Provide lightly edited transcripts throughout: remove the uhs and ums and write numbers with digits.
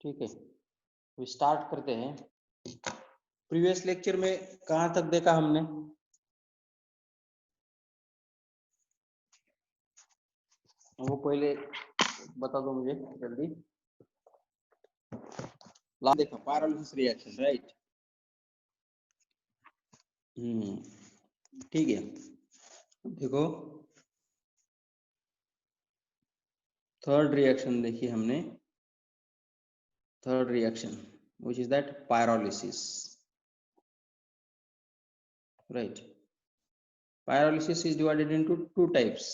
ठीक है, तो स्टार्ट करते हैं। प्रीवियस लेक्चर में कहाँ तक देखा हमने? वो पहले बता दो मुझे जल्दी। देखा पायरोलिसिस रिएक्शन, राइट? ठीक है, देखो थर्ड रिएक्शन देखी हमने। Third reaction which is that pyrolysis, right? Pyrolysis is divided into two types.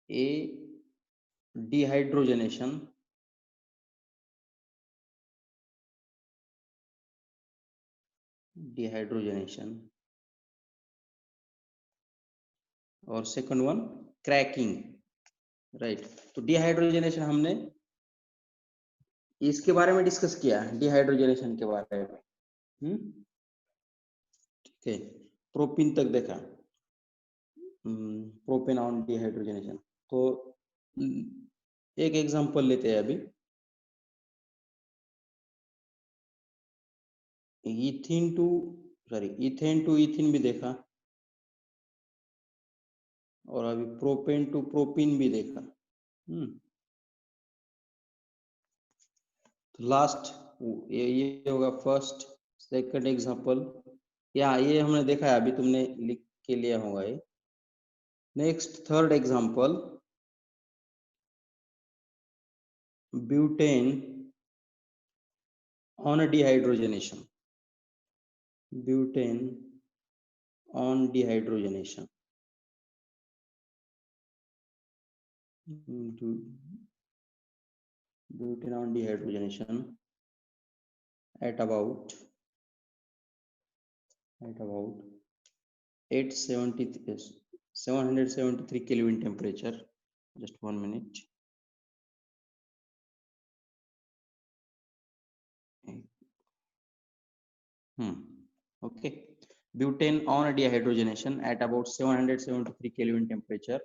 A, dehydrogenation, और सेकंड वन क्रैकिंग, राइट? तो डिहाइड्रोजनेशन हमने इसके बारे में डिस्कस किया, डिहाइड्रोजनेशन के बारे में। ठीक है, प्रोपीन तक देखा, प्रोपेन ऑन डिहाइड्रोजनेशन। तो एक एग्जांपल लेते हैं अभी, इथेन टू इथिन भी देखा, और अभी प्रोपेन टू प्रोपीन भी देखा। तो लास्ट ये होगा फर्स्ट। सेकंड एग्जांपल या ये हमने देखा है, अभी तुमने लिख के लिया होगा ये। Next third example, butane on dehydrogenation, butane on dehydrogenation, butane on dehydrogenation at about 773 Kelvin temperature. Just 1 minute. Okay, butane on dehydrogenation at about 773 Kelvin temperature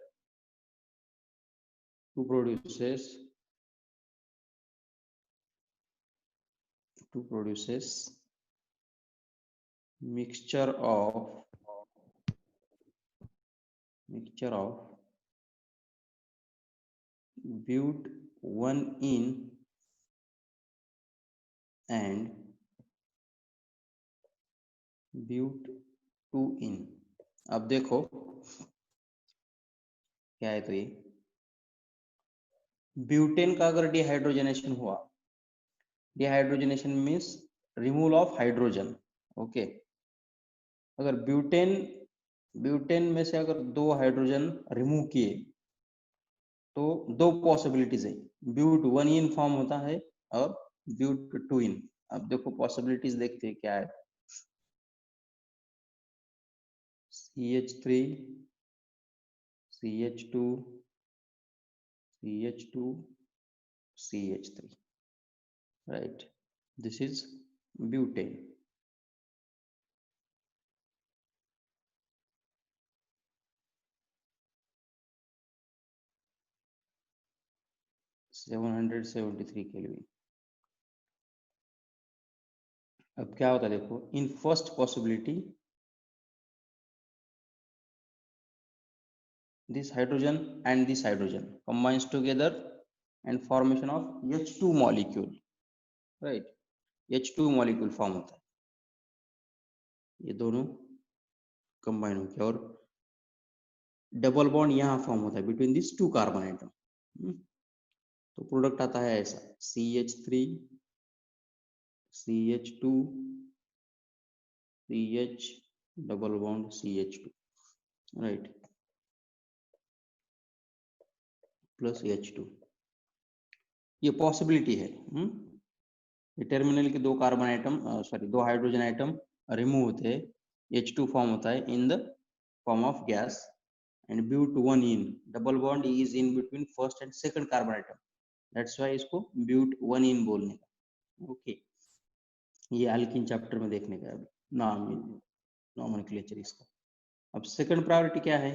to produces mixture of but1in and but2in। अब देखो क्या है, तो ये butane का अगर dehydrogenation हुआ, dehydrogenation means removal of hydrogen. Okay, अगर ब्यूटेन में से अगर 2 हाइड्रोजन रिमूव किए तो 2 पॉसिबिलिटीज है, but1 इन फॉर्म होता है और but2 इन। अब देखो पॉसिबिलिटीज देखते हैं क्या है। CH3 CH2 CH2 CH3, right? This is butane. Kelvin। अब क्या होता है देखो, in first possibility this hydrogen and this hydrogen combines together and formation of H2 molecule, right? H2 molecule form होता है, ये दोनों कंबाइन होकर, और डबल बॉन्ड यहाँ फॉर्म होता है बिटवीन दिस 2 कार्बन आइटम। तो प्रोडक्ट आता है ऐसा, CH3 CH2 CH double bond CH2, right, plus H2। ये पॉसिबिलिटी है। ये टर्मिनल के 2 carbon atom, 2 hydrogen atom remove होते हैं, H2 फॉर्म होता है in the form of gas, and but1 in, double bond is in between first and second carbon atom, that's why इसको but1 इन बोलने का। ओके, ये एल्कीन चैप्टर में देखने का नाम, नोमेनक्लेचर इसका। अब सेकंड प्रायोरिटी क्या है,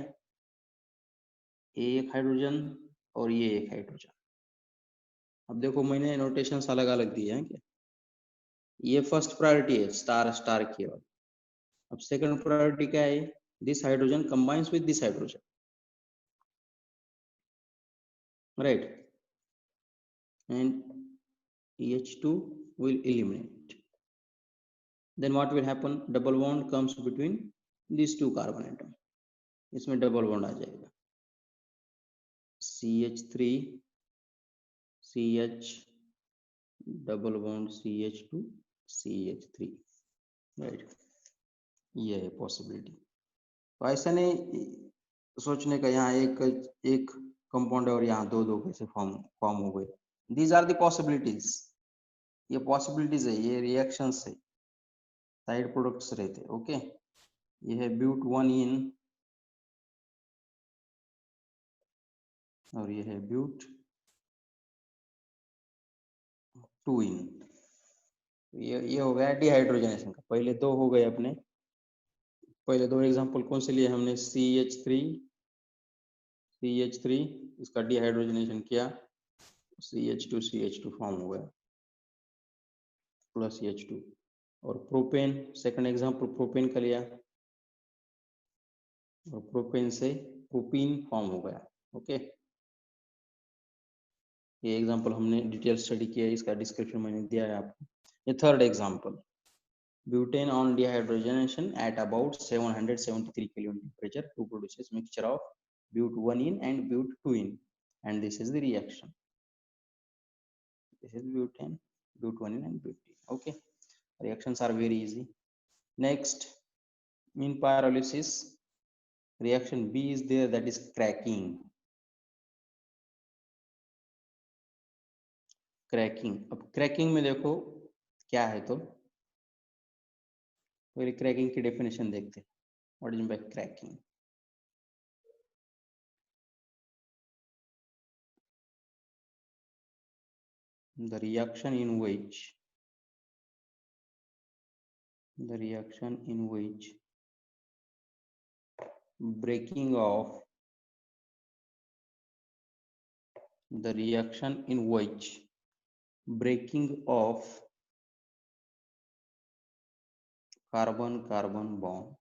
एक हाइड्रोजन और ये एक हाइड्रोजन, अब देखो मैंने नोटेशंस अलग अलग दिए हैं क्या, ये फर्स्ट प्रायोरिटी है स्टार स्टार की ओर। अब सेकंड प्रायोरिटी क्या है, this hydrogen combines with this hydrogen, right, and H2 will eliminate. Then what will happen, double bond comes between these two carbon atom, इसमें डबल बॉन्ड आ जाएगा, CH3 CH double bond CH2 CH3, right, ये है possibility. तो ऐसा नहीं सोचने का यहाँ एक कंपाउंड है और यहाँ दो दो कैसे फॉर्म हो गए, दीज आर द पॉसिबिलिटीज, ये पॉसिबिलिटीज है, ये रिएक्शंस है, साइड प्रोडक्ट्स रहते, ओके। ये है ब्यूट 1 इन और ये है ब्यूट 2 इन, ये हो गया डिहाइड्रोजनेशन का। पहले दो हो गए अपने, पहले दो एग्जांपल कौन से लिए हमने, CH3 इसका डिहाइड्रोजनेशन किया, CH2 फॉर्म हो गया प्लस H2, और प्रोपेन सेकंड एग्जांपल प्रोपेन का लिया और प्रोपेन से प्रोपीन फॉर्म हो गया, ओके। ये एग्जांपल हमने डिटेल स्टडी किया है, इसका डिस्क्रिप्शन मैंने दिया है आपको। ये third example, butane on dehydrogenation at about 773 Kelvin temperature to produces mixture of but 1 in and but 2 in, and this is the reaction. This is butane, but 1 in and but 2, okay. Reactions are very easy. Next, in pyrolysis reaction B is there, that is cracking. अब cracking में देखो क्या है, तो पहले cracking की definition देखते हैं, what is by cracking। the reaction in which breaking of carbon bond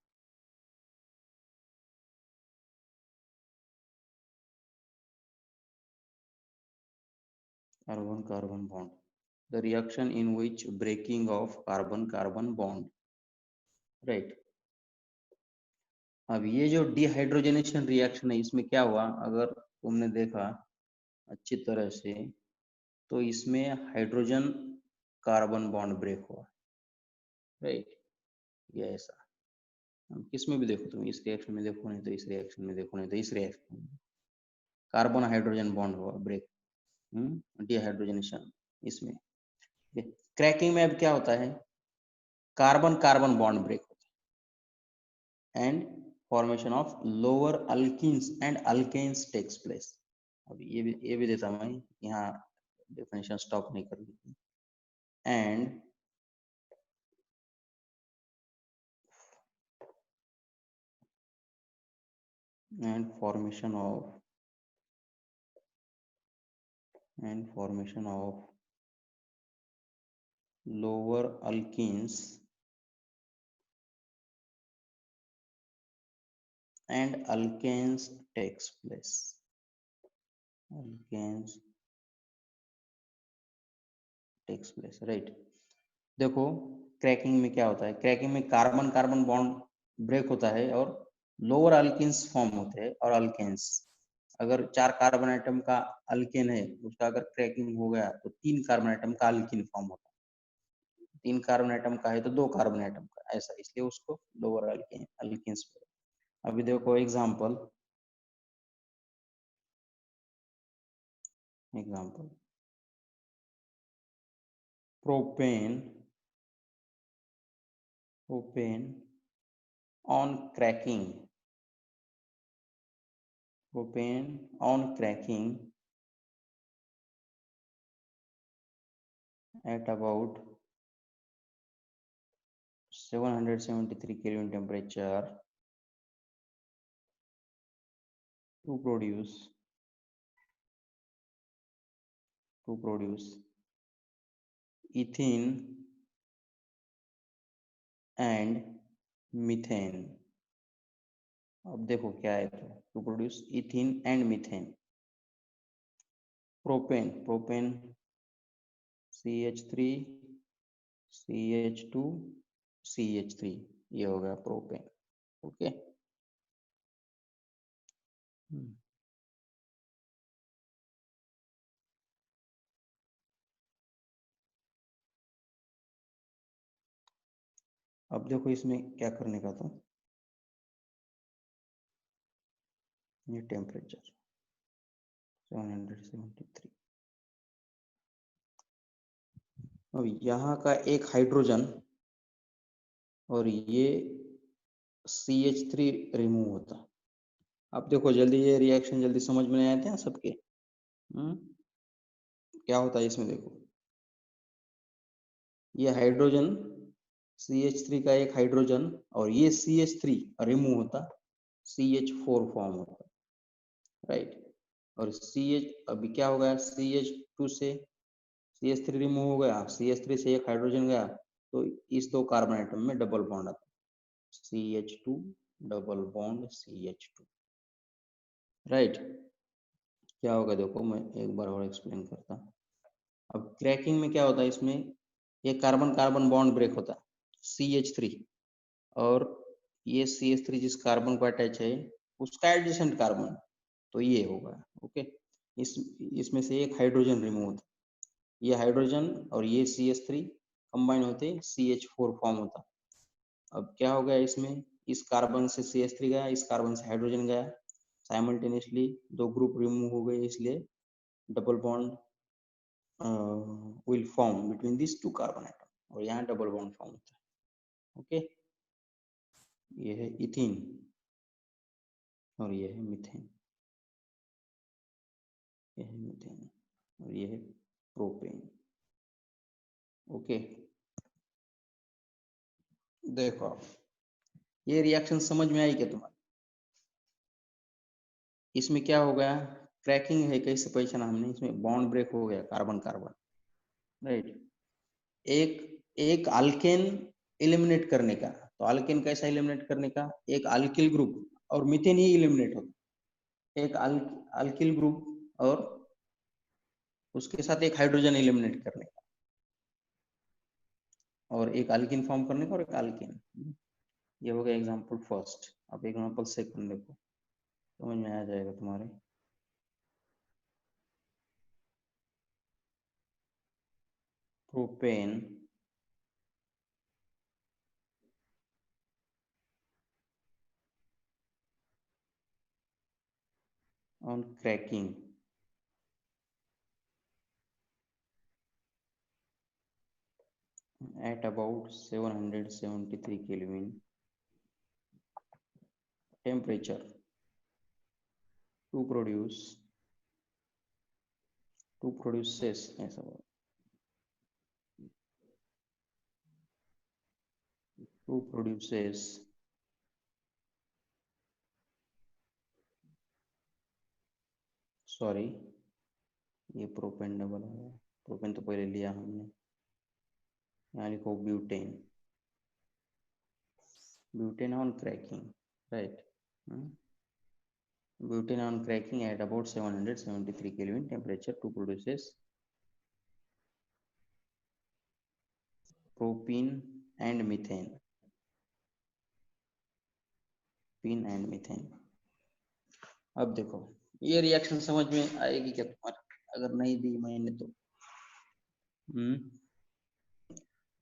the reaction in which breaking of carbon bond, right। अब ये जो डिहाइड्रोजनेशन रिएक्शन है, इसमें क्या हुआ, अगर तुमने देखा अच्छी तरह से, तो इसमें हाइड्रोजन कार्बन बॉन्ड ब्रेक हुआ, राइट। ये ऐसा, किस में भी देखो तुम, इस रिएक्शन में देखो, नहीं तो इस रिएक्शन में देखो, नहीं तो इस रिएक्शन में, कार्बन हाइड्रोजन बॉन्ड हुआ ब्रेक, डिहाइड्रोजनेशन। इसमें क्रैकिंग में अब क्या होता है, कार्बन कार्बन बॉन्ड ब्रेक होता है and formation of lower alkenes and alkanes takes place. अब ये भी देता मैं, यहाँ डेफिनेशन स्टॉप नहीं करनी, and formation of lower alkenes and alkanes takes place, right. देखो क्रैकिंग में क्या होता है, क्रैकिंग में कार्बन कार्बन बॉन्ड ब्रेक होता है और लोअर अल्किन्स फॉर्म होते हैं और अल्केन्स, अगर 4 कार्बन आइटम का अल्केन है, उसका अगर क्रैकिंग हो गया तो 3 कार्बन आइटम का अल्किन फॉर्म होता है, 3 कार्बन आइटम का है तो 2 कार्बन आइटम का, ऐसा, इसलिए उसको लोअर अल्किन्स। अभी देखो example propane on cracking at about 773 Kelvin temperature to produce to produce ethene and methane. अब देखो क्या है, तो to produce ethene and methane. Propane, propane CH3 CH2 CH3, ये हो गया प्रोपेन। ओके, अब देखो इसमें क्या करने का था, ये टेम्परेचर 773। अब यहाँ का एक हाइड्रोजन और ये CH3 रिमूव होता। अब देखो जल्दी ये रिएक्शन जल्दी समझ में नहीं आते हैं सबके। क्या होता है इसमें, देखो ये हाइड्रोजन CH3 का एक हाइड्रोजन और ये CH3 रिमूव होता, CH4 फॉर्म होता, राइट। और CH अभी क्या हो गया, CH2 से CH3 रिमूव हो गया, CH3 से एक हाइड्रोजन गया, तो इस दो कार्बन आइटम में डबल बॉन्ड आता, CH2 double bond CH2, right. क्या होगा देखो, मैं एक बार और एक्सप्लेन करता। अब क्रैकिंग में क्या होता है, इसमें ये कार्बन कार्बन बॉन्ड ब्रेक होता है CH3, और ये CH3 जिस कार्बन को अटैच है उसका एडजेसेंट कार्बन, तो ये होगा। ओके, इसमें से एक हाइड्रोजन रिमूव होता, ये हाइड्रोजन और ये CH3 कंबाइन होते CH4 फॉर्म होता। अब क्या हो गया इसमें, इस कार्बन से CH3 गया, इस कार्बन से हाइड्रोजन गया, साइमल्टेनियसली दो ग्रुप रिमूव हो गए, इसलिए double bond will form between these two carbon atom, और यहाँ डबल बॉन्ड फॉर्म होता है। ओके, ये है इथीन और ये है मीथेन, ये है मीथेन और ये है प्रोपेन। ओके, देखो आप ये रिएक्शन समझ में आई क्या तुम्हारे? इसमें क्या हो गया, क्रैकिंग है, कैसे पहचाना हमने, इसमें बॉन्ड ब्रेक हो गया कार्बन कार्बन, राइट। एक एक अल्केन एलिमिनेट करने का, तो अल्केन कैसा एलिमिनेट करने का, एक अल्किल ग्रुप और मीथेन ही एलिमिनेट होता, एक अल्किल ग्रुप और उसके साथ एक हाइड्रोजन एलिमिनेट करने का, और एक अल्किन फॉर्म करने का, और एक अल्किन। ये हो गया एग्जांपल फर्स्ट। अब एग्जांपल सेकंड देखो, समझ में आ जाएगा तुम्हारे। Propane on cracking at about 773 Kelvin temperature to produces ऐसा, to produces सॉरी, ये प्रोपेन डबल है, प्रोपेन तो पहले लिया हमने, यहाँ लिखो butane, butane on cracking, right. Butane on cracking at about 773 Kelvin temperature to produces propene and methane, propene and methane। अब देखो ये रिएक्शन समझ में आएगी क्या तुम्हारे, अगर नहीं दी मैंने तो।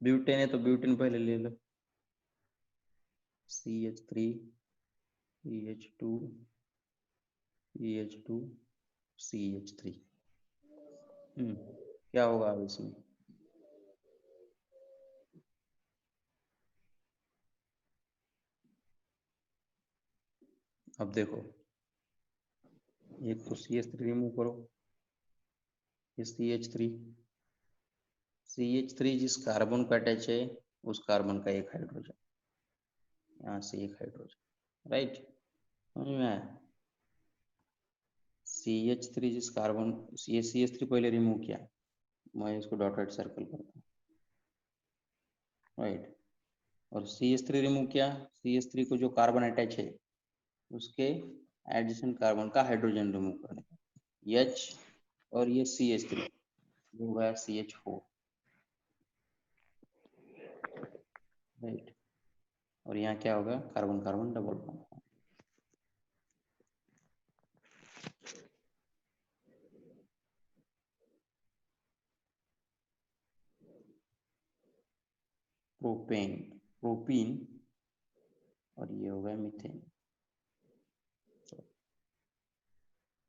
ब्यूटेन है तो ब्यूटेन पहले ले लो, CH3 CH2 CH2 CH3। क्या होगा अब इसमें, अब देखो एक तो CH3 रिमूव करो, ये CH3 जिस कार्बन का अटैच है उस कार्बन का एक हाइड्रोजन, यहाँ से एक हाइड्रोजन, राइट। समझ में आया, CH3 जिस कार्बन CH3 पहले रिमूव किया, मैं इसको डॉटेड सर्कल करता हूँ, राइट। और CH3 रिमूव किया, CH3 को जो कार्बन अटैच है उसके एडिशन कार्बन का हाइड्रोजन रिमूव करने का, H और ये CH3 हो गया CH4, राइट। और यहाँ क्या होगा, carbon carbon double bond. Propane, propene, और ये होगा मीथेन,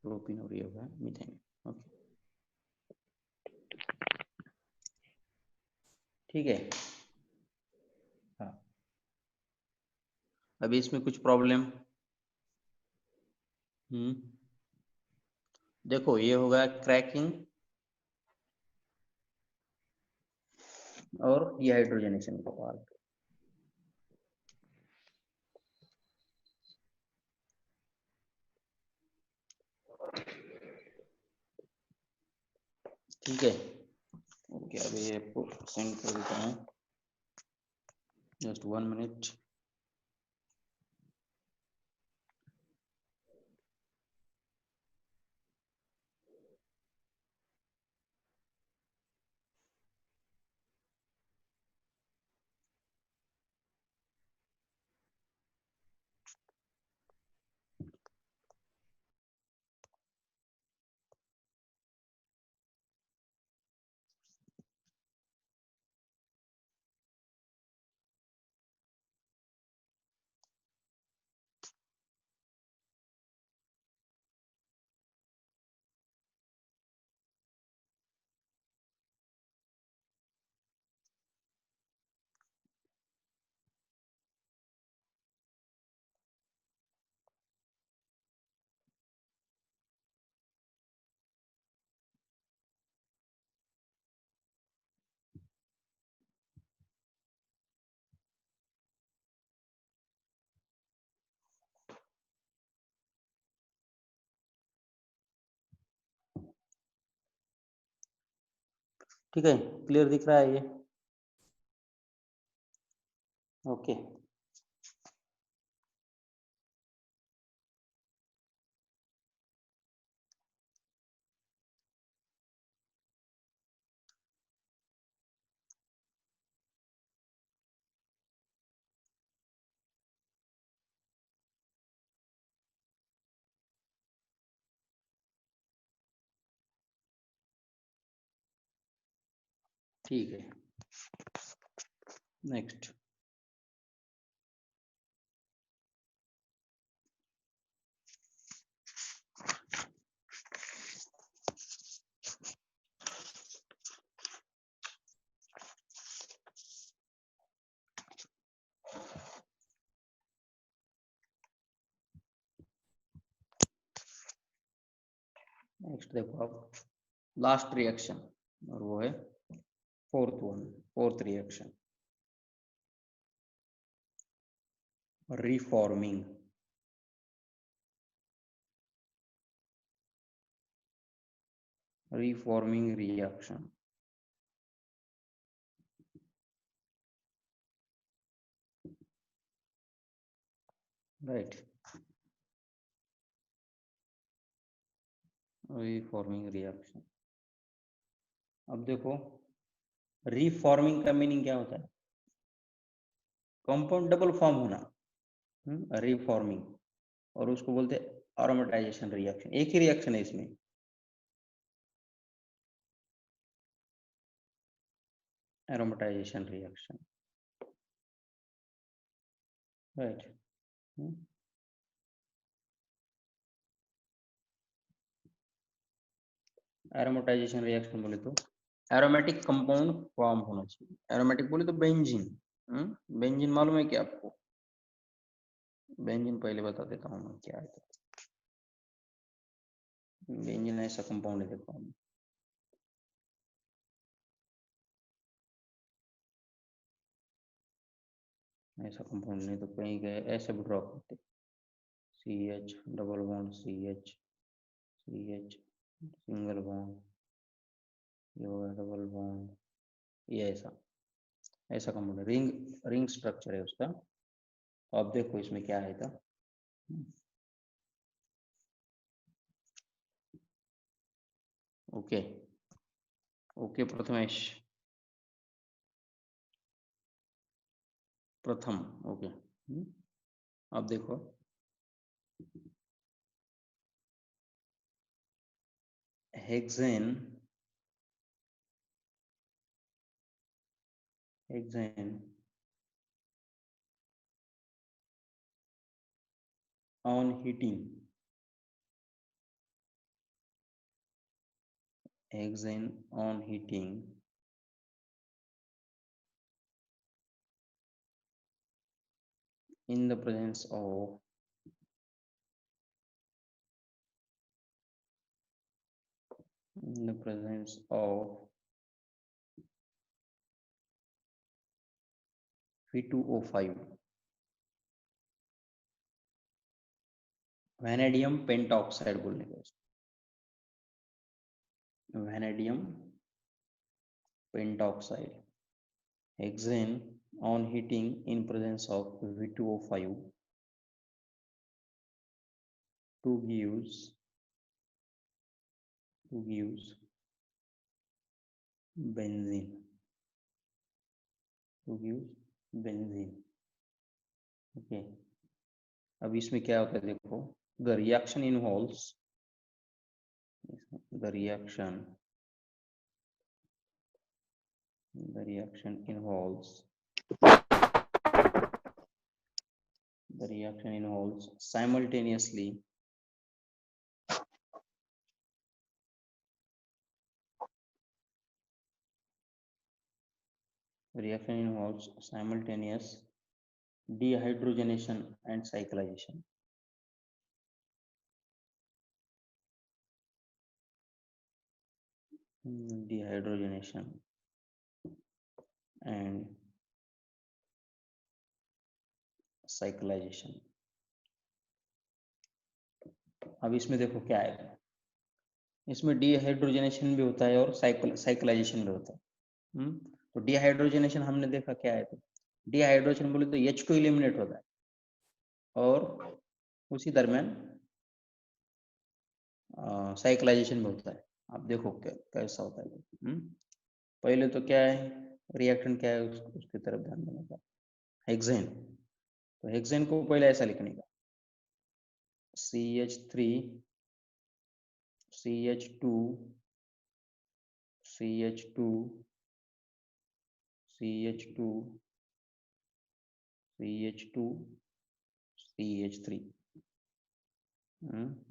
प्रोपीन और ये होगा मीथेन। ओके, ठीक है। हाँ, अभी इसमें कुछ प्रॉब्लम? देखो ये होगा क्रैकिंग और ये हाइड्रोजनेशन का पार्ट। ठीक है, ओके। अभी ये आपको सेंड कर देता हूँ, जस्ट 1 मिनट। ठीक है, क्लियर दिख रहा है ये? ओके, ठीक है। नेक्स्ट, नेक्स्ट देखो अब लास्ट रिएक्शन, और वो है fourth reaction, reforming. Reforming reaction, right. Reforming reaction, अब देखो रिफॉर्मिंग का मीनिंग क्या होता है? कंपाउंड डबल फॉर्म होना, रिफॉर्मिंग। और उसको बोलते हैं अरोमेटाइजेशन रिएक्शन। एक ही रिएक्शन है इसमें, aromatisation reaction, right. Aromatisation reaction बोले तो एरोमेटिक कंपाउंड फॉर्म होना चाहिए। एरोमेटिक बोले तो बेंजीन, बेंजीन मालूम है क्या आपको? बेंजीन पहले बता देता हूँ मैं क्या है। बेंजीन ऐसा कंपाउंड है, देखो ऐसा कंपाउंड नहीं तो कहीं गए ऐसे भी ड्रॉ करते, CH double bond CH CH single bond, ये होगा डबल बॉन्ड, ये ऐसा कंपाउंड रिंग स्ट्रक्चर है उसका। तो अब देखो इसमें क्या है था। ओके ओके प्रथमेश, प्रथम ओके। अब देखो hexane on heating, hexane on heating in the presence of V2O5, vanadium pentoxide बोलने का, vanadium pentoxide, hexane on heating in presence of V2O5 to gives benzene, okay. अब इसमें क्या होता है देखो, the reaction involves simultaneously simultaneous dehydrogenation and cyclization. Dehydrogenation and cyclization. अब इसमें देखो क्या है, इसमें डिहाइड्रोजनेशन भी होता है और साइक्लाइजेशन भी होता है। तो डिहाइड्रोजनेशन हमने देखा क्या है, तो डिहाइड्रोजन बोले तो H2 एलिमिनेट होता है और उसी दरमियान साइक्लाइजेशन भी होता है। आप देखो कैसा होता है। पहले तो क्या है, रिएक्टेंट क्या है उसकी तरफ ध्यान देने का, हेक्सेन। तो हेक्सेन को पहले ऐसा लिखने का, CH3 CH2 CH2 CH2 CH2 CH3।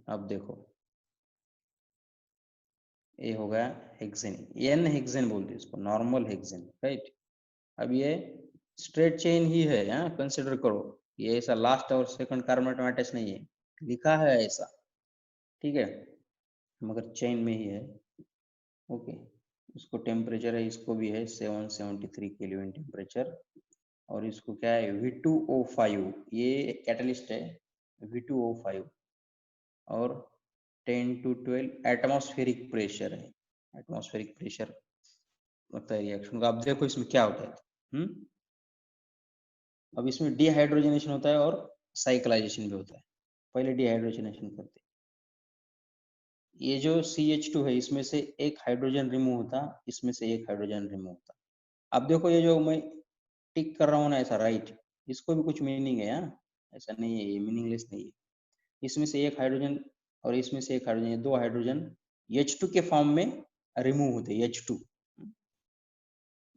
अब देखो ये हो गया हेक्सेन, एन हेक्सेन बोलते हैं इसको, नॉर्मल हेक्सेन, राइट। अब ये स्ट्रेट चेन ही है, कंसिडर करो, ये ऐसा लास्ट और सेकंड कार्बन एटम अटैच नहीं है, लिखा है ऐसा, ठीक है, मगर चेन में ही है। ओके, इसको टेम्परेचर है, इसको भी है 773 केल्विन टेम्परेचर, और इसको क्या है V2O5, ये कैटलिस्ट है V2O5, और 10 to 12 एटमॉस्फेरिक प्रेशर है, एटमॉस्फेरिक प्रेशर होता है रिएक्शन का। अब देखो इसमें क्या होता है। अब इसमें डिहाइड्रोजनेशन होता है और साइक्लाइजेशन भी होता है। पहले डिहाइड्रोजनेशन करते हैं, ये जो CH2 है इसमें से एक हाइड्रोजन रिमूव होता, इसमें से एक हाइड्रोजन रिमूव होता। अब देखो ये जो मैं टिक कर रहा हूँ ना ऐसा, राइट, इसको भी कुछ मीनिंग है, ऐसा नहीं है ये मीनिंगलेस नहीं है। इसमें से एक हाइड्रोजन और इसमें से एक हाइड्रोजन, दो हाइड्रोजन H2 के फॉर्म में रिमूव होते हैं, H2।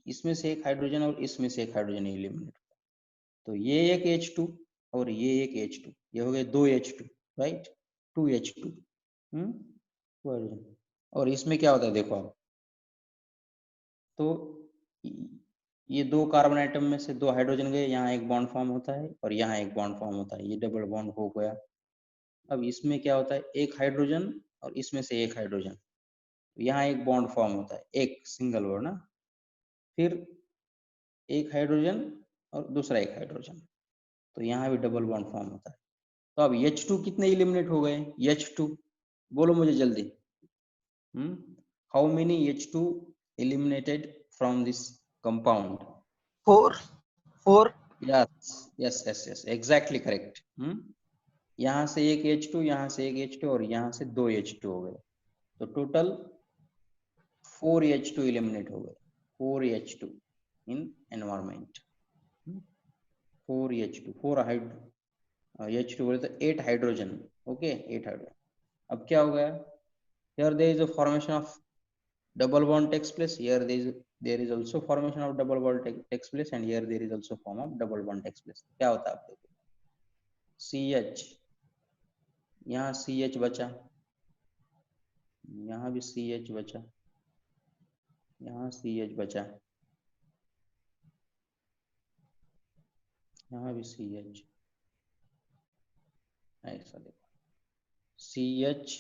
इसमें से एक हाइड्रोजन और इसमें से एक हाइड्रोजन एलिमिनेट होता है। तो ये एक H2 और ये एक H2, ये हो गए दो H2, राइट, 2H2। और इसमें क्या होता है देखो आप, तो ये दो कार्बन आइटम में से दो हाइड्रोजन गए, यहाँ एक बॉन्ड फॉर्म होता है और यहाँ एक बॉन्ड फॉर्म होता है, ये डबल बॉन्ड हो गया। अब इसमें क्या होता है, एक हाइड्रोजन और इसमें से एक हाइड्रोजन, यहाँ एक बॉन्ड फॉर्म होता है, एक सिंगल बॉन्ड ना, फिर एक हाइड्रोजन और दूसरा एक हाइड्रोजन, तो यहाँ भी डबल बॉन्ड फॉर्म होता है। तो अब H2 कितने एलिमिनेट हो गए, H2 बोलो मुझे जल्दी। How many H2 eliminated from this compound? 4 yes exactly correct. यहाँ से एक H2, यहाँ से एक H2 और यहाँ से दो H2 हो गए, तो टोटल 4 H2 eliminate हो गए। 4 H2 in environment, 4 H2, 4 H2 बोले तो 8 हाइड्रोजन, ओके 8 हाइड्रोजन। अब क्या हो गया, here there is a formation of double bond takes place, here there is also formation of double bond takes place, and here there is also form of double bond takes place। क्या होता है आप देखो, CH, यहाँ CH बचा, यहाँ भी CH बचा, यहाँ CH बचा, यहाँ भी CH, ऐसा देखो CH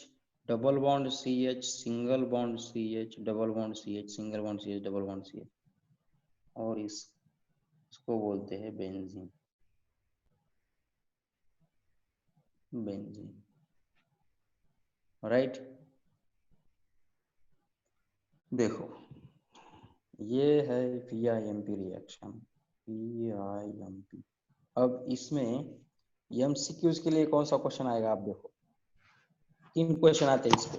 double bond CH single bond CH double bond CH single bond CH double bond CH, और इसको बोलते हैं बेंजीन। Benzene, right. देखो ये है PIMP रिएक्शन, PIMP। अब इसमें MCQs के लिए कौन सा क्वेश्चन आएगा, आप देखो 3 क्वेश्चन आते हैं इसको।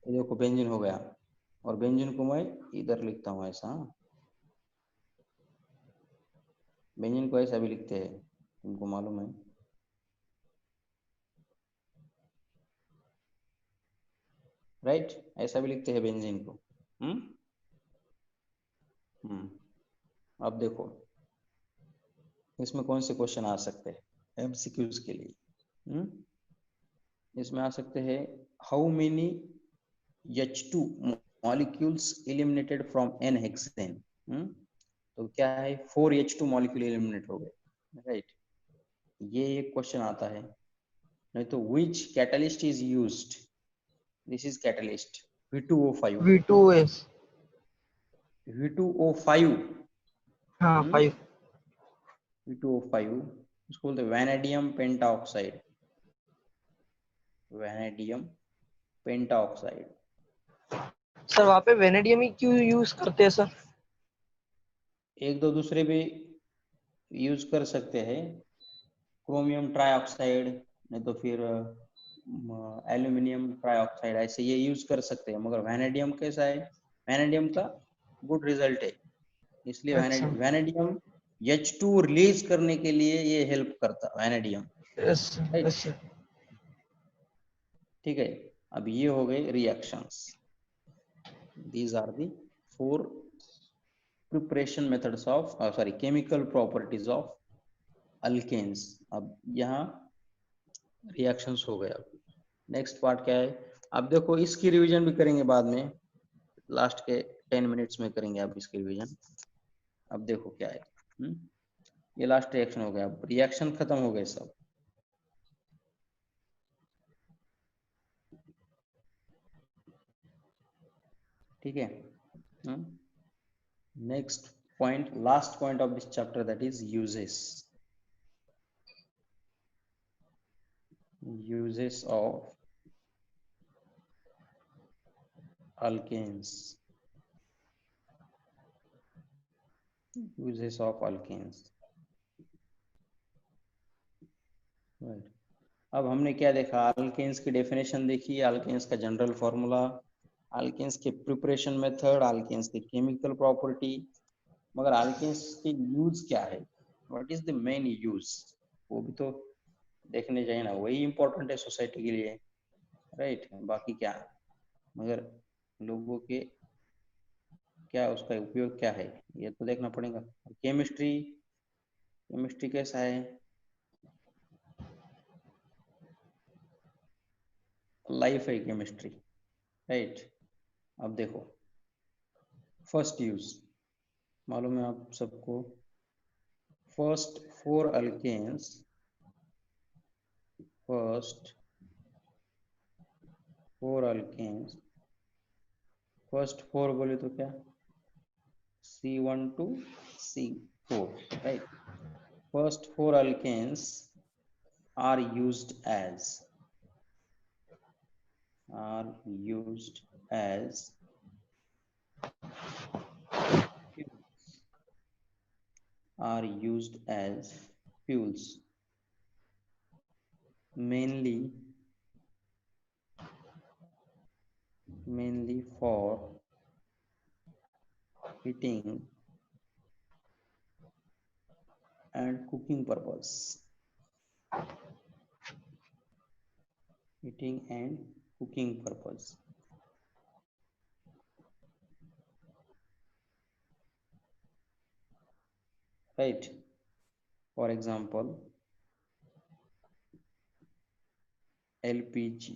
ये देखो बेंजीन हो गया, और बेंजीन को मैं इधर लिखता हूँ ऐसा, बेंजीन को ऐसा भी लिखते हैं, तुमको मालूम है। राइट, ऐसा भी लिखते हैं बेंजीन को। अब देखो इसमें कौन से क्वेश्चन आ सकते हैं MCQs के लिए। इसमें आ सकते हैं how many H2 molecules eliminated from N-hexane। तो क्या है, 4 H2 मॉलिक्यूल एलिमिनेट हो गए, राइट। ये एक क्वेश्चन आता है। नहीं तो which catalyst is used, this is catalyst V2O5, V2S, V2O5, हाँ 5, V2O5 इसको बोलते हैं vanadium pentoxide, vanadium pentoxide. Sir वहाँ पे वेनेडियम ही क्यों यूज करते हैं सर? एक दो दूसरे भी यूज कर सकते हैं, क्रोमियम ट्राइऑक्साइड, नहीं तो फिर एल्यूमिनियम ट्राइऑक्साइड, ऐसे ये यूज कर सकते हैं। मगर वैनेडियम कैसा है, वैनेडियम का गुड रिजल्ट है, इसलिए अच्छा, वैनेडियम H2 रिलीज करने के लिए ये हेल्प करता vanadium, yes right. Yes sir. ठीक है, अब ये हो गए reactions, these are the 4 preparation methods of sorry chemical properties of alkanes. अब यहाँ रिएक्शंस हो गया। नेक्स्ट पार्ट क्या है, अब देखो इसकी रिवीजन भी करेंगे बाद में, लास्ट के 10 मिनट्स में करेंगे आप इसकी रिवीजन। अब देखो क्या है, ये लास्ट रिएक्शन हो गया, अब रिएक्शन खत्म हो गए सब। ठीक है, next point, last point of this chapter, that is uses, uses of alkanes, uses of alkanes, right। अब हमने क्या देखा, अल्केन्स की डेफिनेशन देखी, अल्केन्स का जनरल फॉर्मूला, अल्केन्स के प्रिपरेशन मेथड, अल्केन्स के केमिकल प्रॉपर्टी। मगर अल्केन्स के यूज क्या है, what is the main use, वो भी तो देखने चाहिए ना, वही इंपॉर्टेंट है सोसाइटी के लिए, राइट। बाकी क्या, मगर लोगों के क्या उसका उपयोग क्या है, ये तो देखना पड़ेगा। केमिस्ट्री, केमिस्ट्री कैसा है, लाइफ है केमिस्ट्री, राइट। अब देखो फर्स्ट यूज मालूम है आप सबको, first 4 alkanes, first 4 alkanes, first 4 बोले तो क्या, C1 to C4, right. First 4 alkanes are used as fuels, are used as fuels mainly for heating and cooking purpose. Heating and cooking purpose. Right. For example, LPG.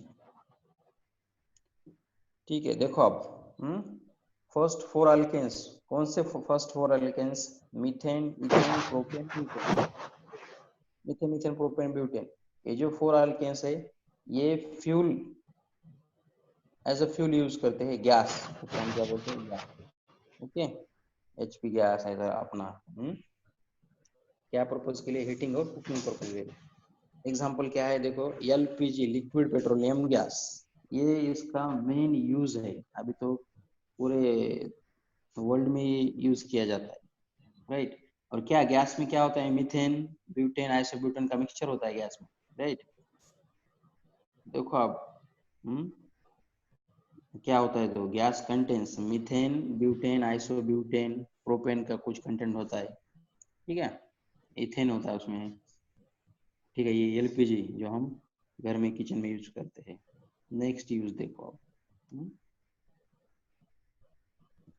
ठीक है, देखो अब first four alkanes कौन से first four alkanes? Methane, ethane, propane, butane. Methane, ethane, propane, butane, ये जो four alkanes है ये fuel as a fuel use करते हैं, गैस उसको हम क्या बोलते हैं, गैस। ओके, एचपी गैस है अपना। क्या पर्पज के लिए? हीटिंग और कुकिंग पर्पज के लिए। एग्जांपल क्या है देखो, एलपीजी, लिक्विड पेट्रोलियम गैस, ये इसका मेन यूज है, अभी तो पूरे वर्ल्ड में यूज किया जाता है, राइट। और क्या गैस में क्या होता है? मीथेन, ब्यूटेन, आइसोब्यूटेन का मिक्सचर होता है गैस में, राइट। देखो आप क्या होता है, तो gas contains methane, butane, isobutane, propane का कुछ कंटेंट होता है, ठीक है, इथेन होता है उसमें, ठीक है। ये एलपीजी जो हम घर में किचन में यूज करते हैं। नेक्स्ट यूज देखो आप,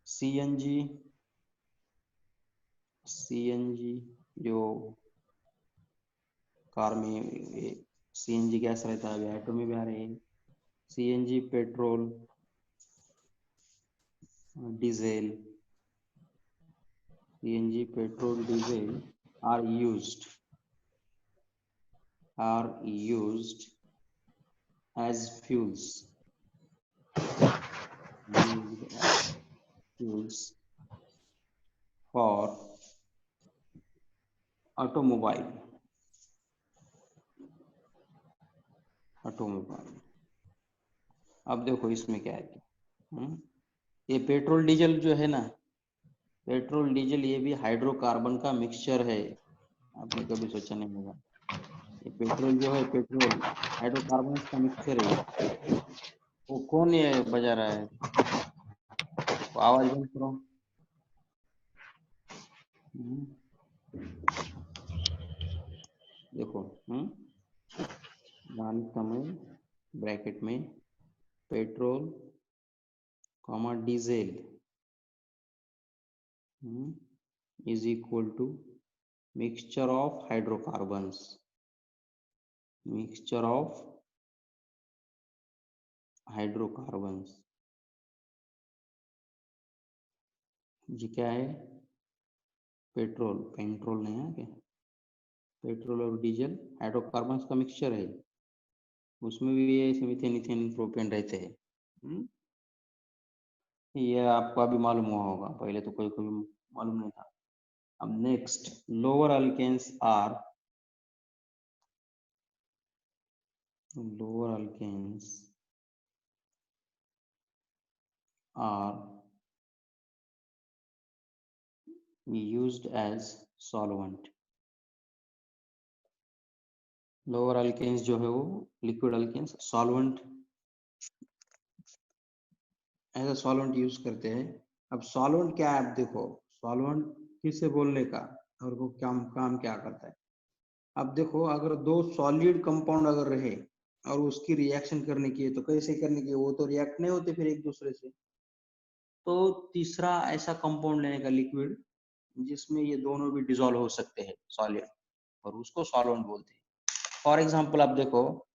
सीएनजी, जो कार में सीएनजी गैस रहता है, अभी ऑटो में भी आ रहे हैं। CNG, petrol, diesel, CNG, petrol, diesel are used as fuels for automobile। अब देखो इसमें क्या है, ये पेट्रोल डीजल जो है ना, पेट्रोल डीजल ये भी हाइड्रोकार्बन का मिक्सचर है, आपने कभी सोचा नहीं होगा। ये पेट्रोल जो है, पेट्रोल हाइड्रोकार्बन का मिक्सचर है। वो कौन ये बजा रहा है? वो आवाज बंद करो। देखो समय ब्रैकेट में petrol comma diesel is equal to mixture of hydrocarbons, ये क्या है? पेट्रोल नहीं है क्या? पेट्रोल और डीजल हाइड्रोकार्बन्स का मिक्सचर है, उसमें भी ये मीथेन, इथेन, प्रोपेन रहते हैं। ये आपको अभी मालूम हुआ होगा, पहले तो कोई मालूम नहीं था। अब next, lower alkanes are used as solvent। Lower alkanes जो है वो लिक्विड अल्केन्स सॉल्वेंट, ऐसा सॉल्वेंट यूज करते हैं। अब सॉल्वेंट क्या है? अब देखो सॉल्वेंट किससे बोलने का और वो काम क्या करता है। अब देखो, अगर दो सॉलिड कंपाउंड अगर रहे और उसकी रिएक्शन करने की है तो कैसे करने की है? वो तो रिएक्ट नहीं होते फिर एक दूसरे से, तो तीसरा ऐसा कंपाउंड लेने का लिक्विड जिसमें ये दोनों भी डिसॉल्व हो सकते हैं, सॉलिड, और उसको सॉल्वेंट बोलते हैं। फॉर एग्जांपल आप देखो,